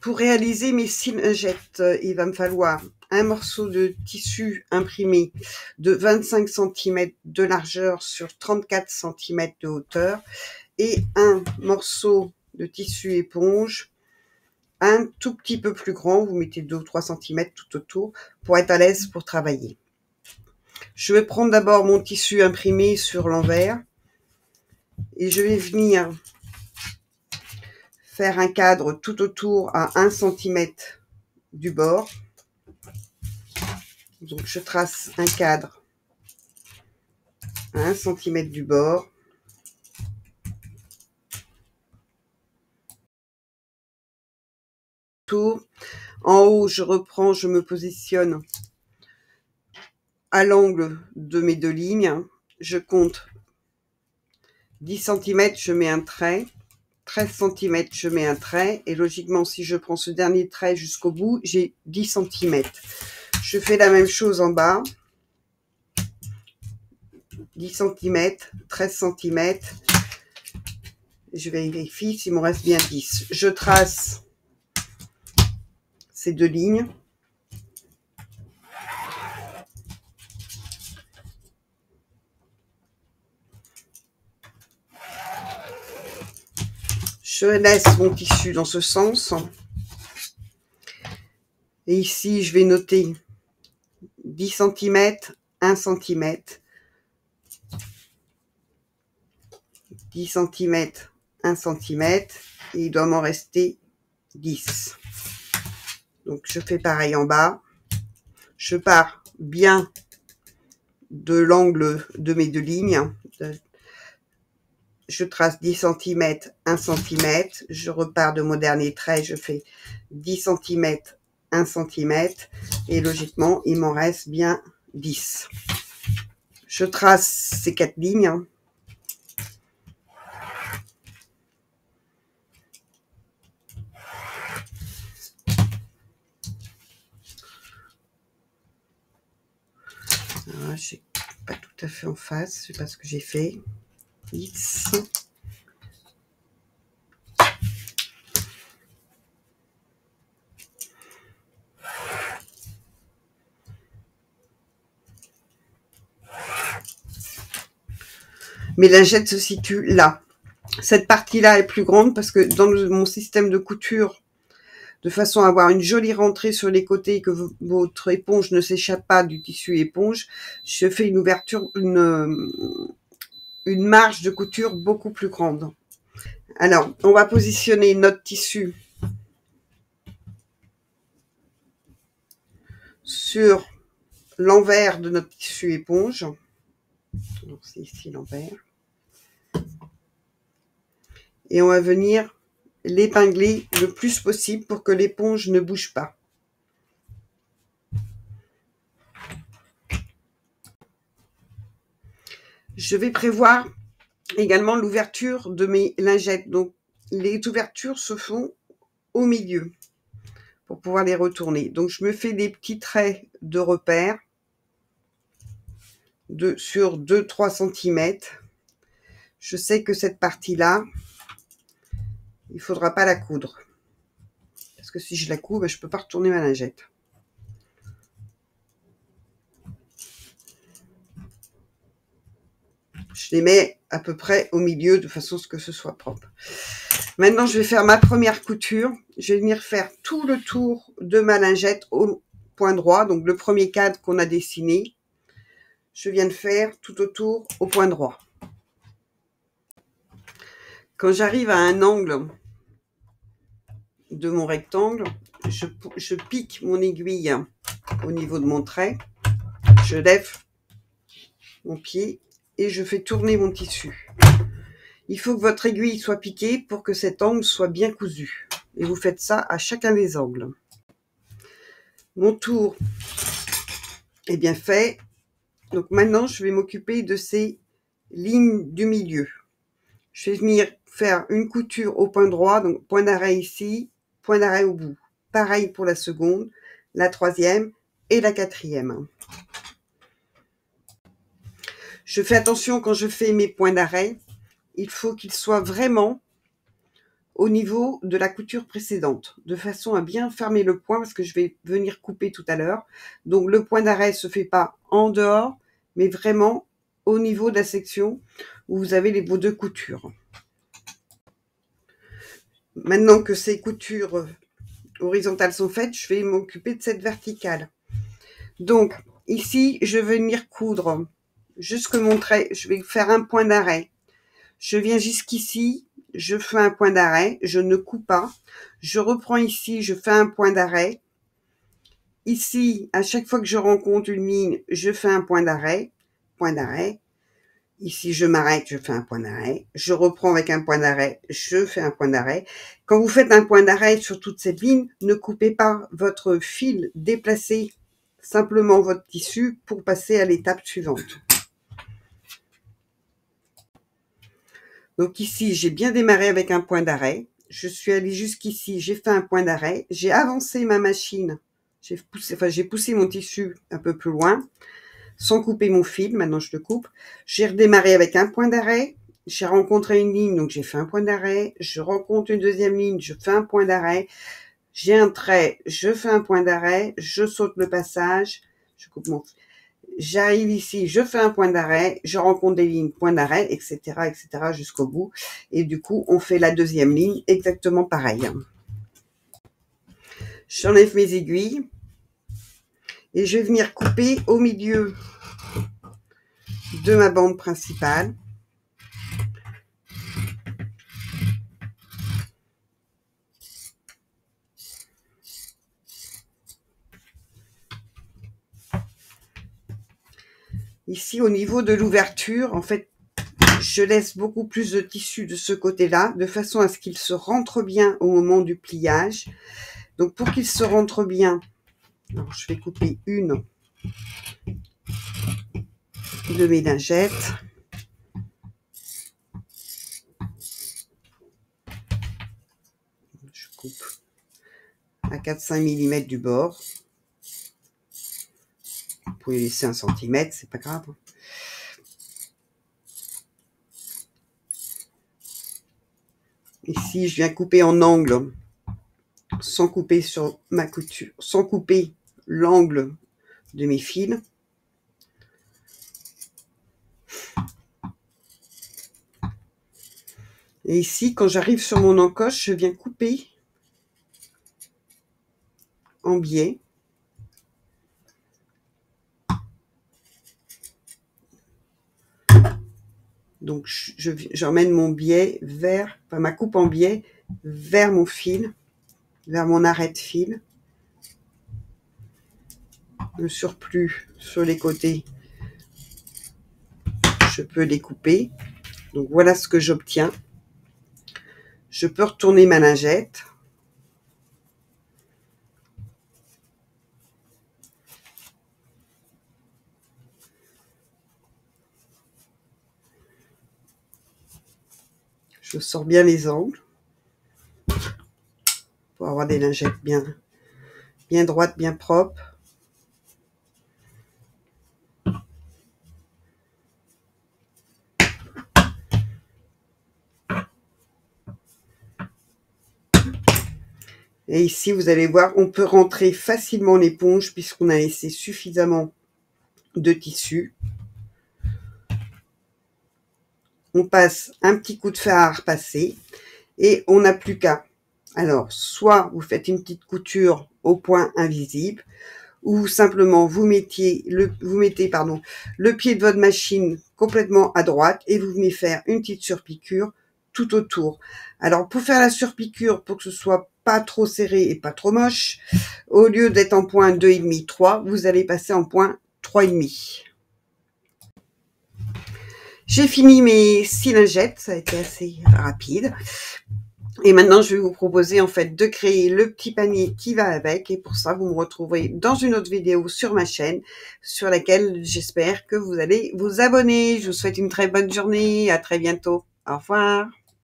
Pour réaliser mes 6 lingettes, il va me falloir un morceau de tissu imprimé de 25 cm de largeur sur 34 cm de hauteur et un morceau de tissu éponge un tout petit peu plus grand, vous mettez 2 ou 3 cm tout autour pour être à l'aise pour travailler. Je vais prendre d'abord mon tissu imprimé sur l'envers et je vais venir faire un cadre tout autour à 1 cm du bord. Donc je trace un cadre à 1 cm du bord. En haut, je reprends, je me positionne à l'angle de mes 2 lignes. Je compte 10 cm, je mets un trait. 13 cm, je mets un trait. Et logiquement, si je prends ce dernier trait jusqu'au bout, j'ai 10 cm. Je fais la même chose en bas. 10 cm, 13 cm. Je vérifie s'il me reste bien 10. Je trace ces 2 lignes. Je laisse mon tissu dans ce sens. Et ici, je vais noter 10 cm, 1 cm, 10 cm, 1 cm, et il doit m'en rester 10. Donc, je fais pareil en bas. Je pars bien de l'angle de mes 2 lignes. Je trace 10 cm, 1 cm. Je repars de mon dernier trait. Je fais 10 cm, 1 cm. Et logiquement, il m'en reste bien 10. Je trace ces 4 lignes. Voilà, je n'ai pas tout à fait en face. Je ne sais pas ce que j'ai fait. X. Mes lingettes se situent là. Cette partie-là est plus grande parce que dans mon système de couture, de façon à avoir une jolie rentrée sur les côtés et que votre éponge ne s'échappe pas du tissu éponge, je fais une ouverture, une marge de couture beaucoup plus grande. Alors, on va positionner notre tissu sur l'envers de notre tissu éponge. Donc, c'est ici l'envers. Et on va venir l'épingler le plus possible pour que l'éponge ne bouge pas. Je vais prévoir également l'ouverture de mes lingettes. Donc, les ouvertures se font au milieu pour pouvoir les retourner. Donc, je me fais des petits traits de repère sur 2-3 cm. Je sais que cette partie-là, il ne faudra pas la coudre. Parce que si je la couds, je ne peux pas retourner ma lingette. Je les mets à peu près au milieu de façon à ce que ce soit propre. Maintenant, je vais faire ma première couture. Je vais venir faire tout le tour de ma lingette au point droit. Donc, le premier cadre qu'on a dessiné, je viens de faire tout autour au point droit. Quand j'arrive à un angle de mon rectangle, je pique mon aiguille au niveau de mon trait. Je lève mon pied et je fais tourner mon tissu. Il faut que votre aiguille soit piquée pour que cet angle soit bien cousu. Et vous faites ça à chacun des angles. Mon tour est bien fait. Donc maintenant, je vais m'occuper de ces lignes du milieu. Je vais venir faire une couture au point droit, donc point d'arrêt ici, point d'arrêt au bout. Pareil pour la seconde, la troisième et la quatrième. Je fais attention quand je fais mes points d'arrêt, il faut qu'ils soient vraiment au niveau de la couture précédente, de façon à bien fermer le point, parce que je vais venir couper tout à l'heure. Donc le point d'arrêt se fait pas en dehors, mais vraiment au niveau de la section où vous avez vos deux coutures. Maintenant que ces coutures horizontales sont faites, je vais m'occuper de cette verticale. Donc ici, je vais venir coudre jusque mon trait, je vais faire un point d'arrêt. Je viens jusqu'ici, je fais un point d'arrêt, je ne coupe pas. Je reprends ici, je fais un point d'arrêt. Ici, à chaque fois que je rencontre une ligne, je fais un point d'arrêt, point d'arrêt. Ici, je m'arrête, je fais un point d'arrêt. Je reprends avec un point d'arrêt, je fais un point d'arrêt. Quand vous faites un point d'arrêt sur toute cette ligne, ne coupez pas votre fil, déplacez simplement votre tissu pour passer à l'étape suivante. Donc ici, j'ai bien démarré avec un point d'arrêt. Je suis allée jusqu'ici, j'ai fait un point d'arrêt. J'ai avancé ma machine. J'ai poussé mon tissu un peu plus loin, sans couper mon fil. Maintenant, je le coupe. J'ai redémarré avec un point d'arrêt. J'ai rencontré une ligne, donc j'ai fait un point d'arrêt. Je rencontre une deuxième ligne, je fais un point d'arrêt. J'ai un trait, je fais un point d'arrêt. Je saute le passage. Je coupe mon fil. J'arrive ici, je fais un point d'arrêt, je rencontre des lignes, point d'arrêt, etc., etc., jusqu'au bout. Et du coup, on fait la deuxième ligne exactement pareil. J'enlève mes aiguilles et je vais venir couper au milieu de ma bande principale. Ici, au niveau de l'ouverture, en fait, je laisse beaucoup plus de tissu de ce côté-là, de façon à ce qu'il se rentre bien au moment du pliage. Donc, pour qu'il se rentre bien, alors je vais couper une de mes lingettes. Je coupe à 4-5 mm du bord. Vous pouvez laisser 1 cm, c'est pas grave. Ici, je viens couper en angle, sans couper sur ma couture, sans couper l'angle de mes fils. Et ici, quand j'arrive sur mon encoche, je viens couper en biais. Donc, j'emmène mon biais vers, enfin ma coupe en biais vers mon fil, vers mon arrêt de fil. Le surplus sur les côtés, je peux les couper. Donc, voilà ce que j'obtiens. Je peux retourner ma lingette. Je sors bien les angles pour avoir des lingettes bien droites, bien propres. Et ici, vous allez voir, on peut rentrer facilement l'éponge puisqu'on a laissé suffisamment de tissu. On passe un petit coup de fer à repasser et on n'a plus qu'à. Alors, soit vous faites une petite couture au point invisible, ou simplement vous mettez le pied de votre machine complètement à droite et vous venez faire une petite surpiqûre tout autour. Alors, pour faire la surpiqûre, pour que ce soit pas trop serré et pas trop moche, au lieu d'être en point 2,5, 3, vous allez passer en point 3,5. J'ai fini mes 6 lingettes, ça a été assez rapide. Et maintenant, je vais vous proposer en fait de créer le petit panier qui va avec. Et pour ça, vous me retrouverez dans une autre vidéo sur ma chaîne, sur laquelle j'espère que vous allez vous abonner. Je vous souhaite une très bonne journée. À très bientôt. Au revoir.